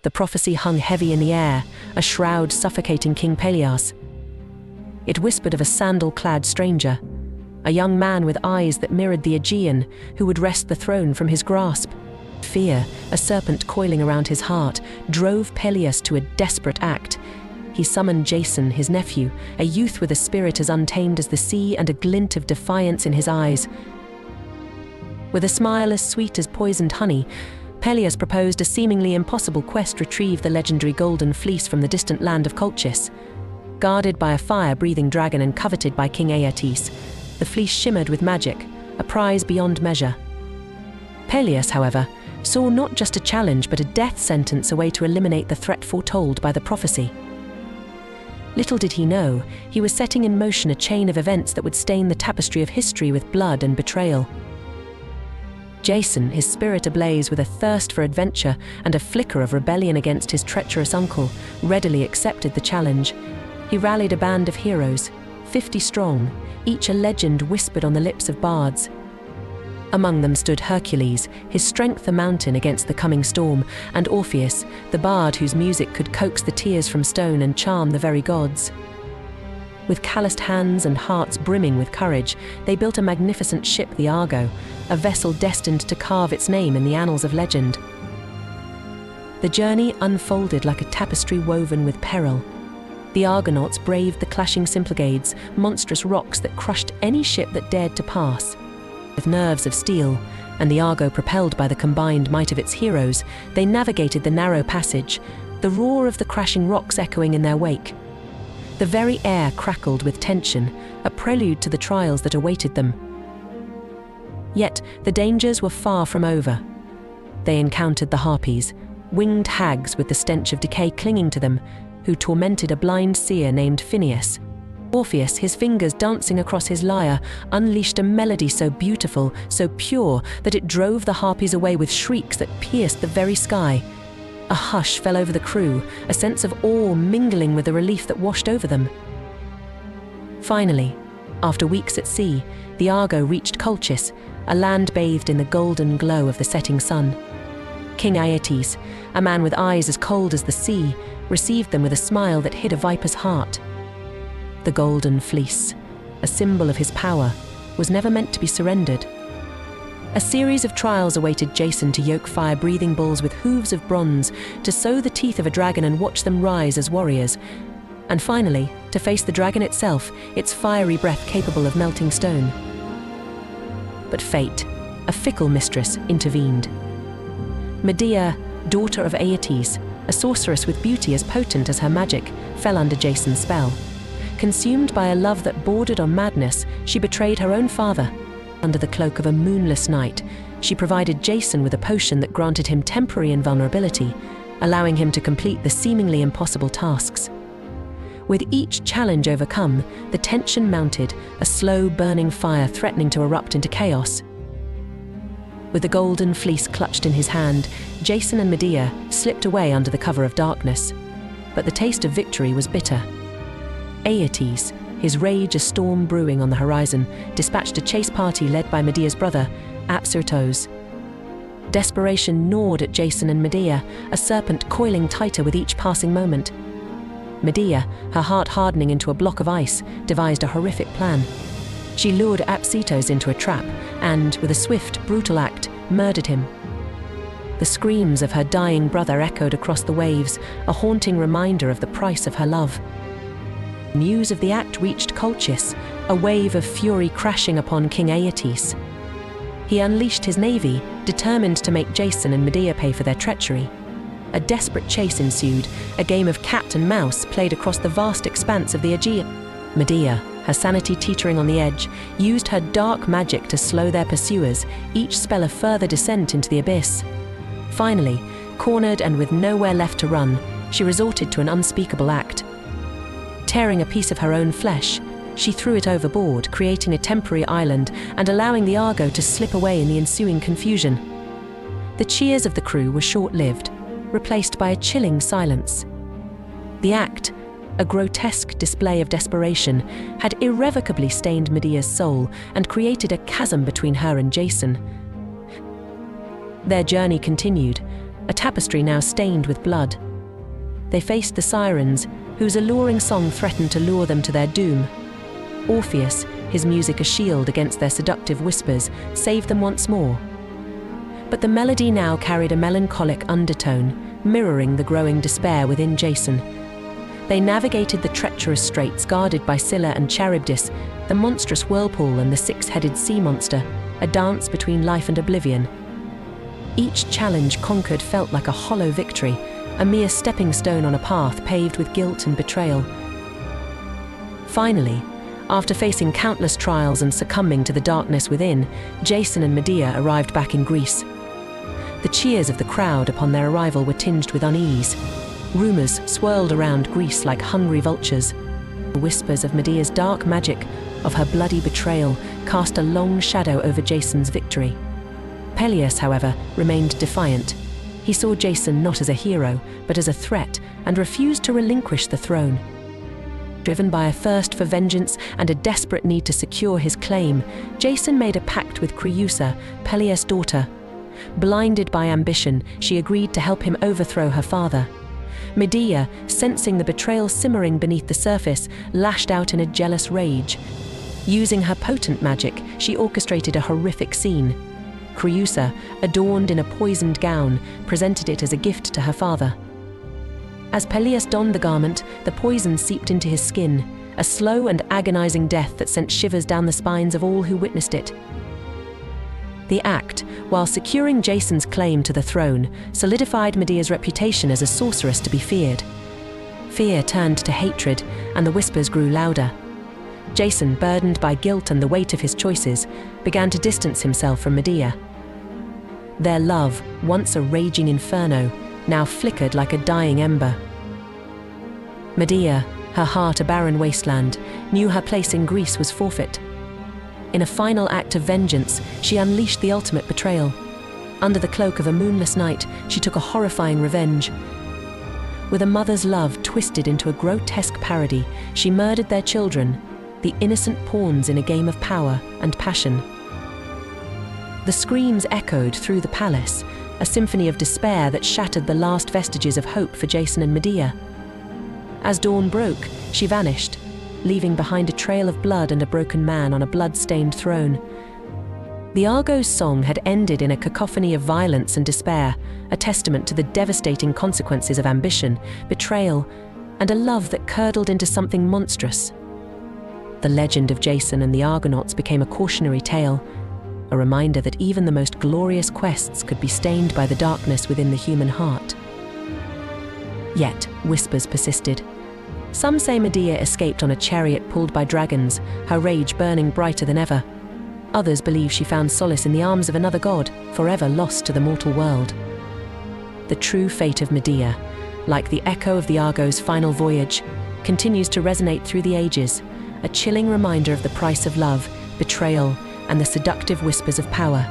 The prophecy hung heavy in the air, a shroud suffocating King Pelias. It whispered of a sandal-clad stranger, a young man with eyes that mirrored the Aegean, who would wrest the throne from his grasp. Fear, a serpent coiling around his heart, drove Pelias to a desperate act. He summoned Jason, his nephew, a youth with a spirit as untamed as the sea and a glint of defiance in his eyes. With a smile as sweet as poisoned honey, Pelias proposed a seemingly impossible quest to retrieve the legendary Golden Fleece from the distant land of Colchis. Guarded by a fire-breathing dragon and coveted by King Aeetes, the fleece shimmered with magic, a prize beyond measure. Pelias, however, saw not just a challenge but a death sentence, a way to eliminate the threat foretold by the prophecy. Little did he know, he was setting in motion a chain of events that would stain the tapestry of history with blood and betrayal. Jason, his spirit ablaze with a thirst for adventure and a flicker of rebellion against his treacherous uncle, readily accepted the challenge. He rallied a band of heroes, 50 strong, each a legend whispered on the lips of bards. Among them stood Hercules, his strength a mountain against the coming storm, and Orpheus, the bard whose music could coax the tears from stone and charm the very gods. With calloused hands and hearts brimming with courage, they built a magnificent ship, the Argo, a vessel destined to carve its name in the annals of legend. The journey unfolded like a tapestry woven with peril. The Argonauts braved the clashing Symplegades, monstrous rocks that crushed any ship that dared to pass. With nerves of steel, and the Argo propelled by the combined might of its heroes, they navigated the narrow passage, the roar of the crashing rocks echoing in their wake. The very air crackled with tension, a prelude to the trials that awaited them. Yet the dangers were far from over. They encountered the Harpies, winged hags with the stench of decay clinging to them, who tormented a blind seer named Phineus. Orpheus, his fingers dancing across his lyre, unleashed a melody so beautiful, so pure, that it drove the Harpies away with shrieks that pierced the very sky. A hush fell over the crew, a sense of awe mingling with the relief that washed over them. Finally, after weeks at sea, the Argo reached Colchis, a land bathed in the golden glow of the setting sun. King Aeetes, a man with eyes as cold as the sea, received them with a smile that hid a viper's heart. The Golden Fleece, a symbol of his power, was never meant to be surrendered. A series of trials awaited Jason to yoke fire-breathing bulls with hooves of bronze, to sow the teeth of a dragon and watch them rise as warriors, and finally, to face the dragon itself, its fiery breath capable of melting stone. But fate, a fickle mistress, intervened. Medea, daughter of Aeetes, a sorceress with beauty as potent as her magic, fell under Jason's spell. Consumed by a love that bordered on madness, she betrayed her own father. Under the cloak of a moonless night, she provided Jason with a potion that granted him temporary invulnerability, allowing him to complete the seemingly impossible tasks. With each challenge overcome, the tension mounted, a slow burning fire threatening to erupt into chaos. With the Golden Fleece clutched in his hand, Jason and Medea slipped away under the cover of darkness. But the taste of victory was bitter. Aeetes, his rage a storm brewing on the horizon, dispatched a chase party led by Medea's brother, Apsyrtos. Desperation gnawed at Jason and Medea, a serpent coiling tighter with each passing moment. Medea, her heart hardening into a block of ice, devised a horrific plan. She lured Apsyrtos into a trap and, with a swift, brutal act, murdered him. The screams of her dying brother echoed across the waves, a haunting reminder of the price of her love. News of the act reached Colchis, a wave of fury crashing upon King Aeetes. He unleashed his navy, determined to make Jason and Medea pay for their treachery. A desperate chase ensued, a game of cat and mouse played across the vast expanse of the Aegean. Medea, her sanity teetering on the edge, used her dark magic to slow their pursuers, each spell a further descent into the abyss. Finally, cornered and with nowhere left to run, she resorted to an unspeakable act. Tearing a piece of her own flesh, she threw it overboard, creating a temporary island and allowing the Argo to slip away in the ensuing confusion. The cheers of the crew were short-lived, replaced by a chilling silence. The act, a grotesque display of desperation, had irrevocably stained Medea's soul and created a chasm between her and Jason. Their journey continued, a tapestry now stained with blood. They faced the sirens, whose alluring song threatened to lure them to their doom. Orpheus, his music a shield against their seductive whispers, saved them once more. But the melody now carried a melancholic undertone, mirroring the growing despair within Jason. They navigated the treacherous straits guarded by Scylla and Charybdis, the monstrous whirlpool and the six-headed sea monster, a dance between life and oblivion. Each challenge conquered felt like a hollow victory, a mere stepping stone on a path paved with guilt and betrayal. Finally, after facing countless trials and succumbing to the darkness within, Jason and Medea arrived back in Greece. The cheers of the crowd upon their arrival were tinged with unease. Rumors swirled around Greece like hungry vultures. The whispers of Medea's dark magic, of her bloody betrayal, cast a long shadow over Jason's victory. Perilous, however, remained defiant. He saw Jason not as a hero, but as a threat, and refused to relinquish the throne. Driven by a thirst for vengeance and a desperate need to secure his claim, Jason made a pact with Creusa, Peleus' daughter. Blinded by ambition, she agreed to help him overthrow her father. Medea, sensing the betrayal simmering beneath the surface, lashed out in a jealous rage. Using her potent magic, she orchestrated a horrific scene. Creusa, adorned in a poisoned gown, presented it as a gift to her father. As Peleus donned the garment, the poison seeped into his skin, a slow and agonizing death that sent shivers down the spines of all who witnessed it. The act, while securing Jason's claim to the throne, solidified Medea's reputation as a sorceress to be feared. Fear turned to hatred, and the whispers grew louder. Jason, burdened by guilt and the weight of his choices, began to distance himself from Medea. Their love, once a raging inferno, now flickered like a dying ember. Medea, her heart a barren wasteland, knew her place in Greece was forfeit. In a final act of vengeance, she unleashed the ultimate betrayal. Under the cloak of a moonless night, she took a horrifying revenge. With a mother's love twisted into a grotesque parody, she murdered their children, the innocent pawns in a game of power and passion. The screams echoed through the palace, a symphony of despair that shattered the last vestiges of hope for Jason and Medea. As dawn broke, she vanished, leaving behind a trail of blood and a broken man on a blood-stained throne. The Argo's song had ended in a cacophony of violence and despair, a testament to the devastating consequences of ambition, betrayal, and a love that curdled into something monstrous. The legend of Jason and the Argonauts became a cautionary tale, a reminder that even the most glorious quests could be stained by the darkness within the human heart. Yet, whispers persisted. Some say Medea escaped on a chariot pulled by dragons, her rage burning brighter than ever. Others believe she found solace in the arms of another god, forever lost to the mortal world. The true fate of Medea, like the echo of the Argo's final voyage, continues to resonate through the ages, a chilling reminder of the price of love, betrayal, and the seductive whispers of power.